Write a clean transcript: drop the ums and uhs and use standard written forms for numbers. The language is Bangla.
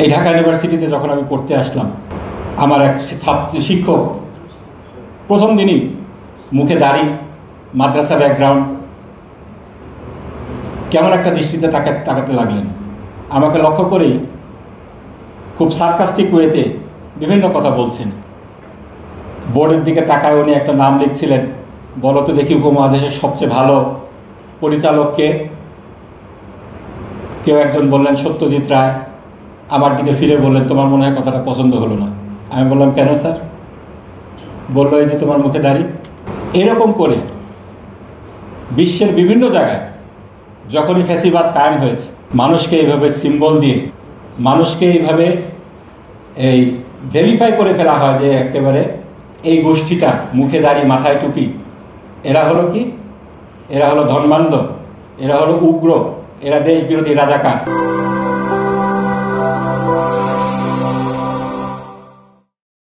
এই ঢাকা ইউনিভার্সিটিতে যখন আমি পড়তে আসলাম, আমার এক শিক্ষক প্রথম দিনই মুখে দাড়ি, মাদ্রাসা ব্যাকগ্রাউন্ড, কেমন একটা দৃষ্টিতে তাকাতে লাগলেন। আমাকে লক্ষ্য করেই খুব সার্কাস্টিক ওয়েতে বিভিন্ন কথা বলছেন। বোর্ডের দিকে তাকায় উনি একটা নাম লিখছিলেন, বলো তো দেখি উপমহাদেশের সবচেয়ে ভালো পরিচালককে। কেউ একজন বললেন সত্যজিৎ রায়। আমার দিকে ফিরে বললেন, তোমার মনে হয় কথাটা পছন্দ হলো না। আমি বললাম, কেন স্যার? বললো, এই যে তোমার মুখে দাড়ি। এরকম করে বিশ্বের বিভিন্ন জায়গায় যখনই ফ্যাসিবাদ কায়েম হয়েছে, মানুষকে এইভাবে সিম্বল দিয়ে, মানুষকে এইভাবে এই ভেরিফাই করে ফেলা হয় যে একেবারে এই গোষ্ঠীটা মুখে দাড়ি, মাথায় টুপি, এরা হলো কি? এরা হলো ধর্মান্ধ, এরা হলো উগ্র, এরা দেশবিরোধী রাজাকার।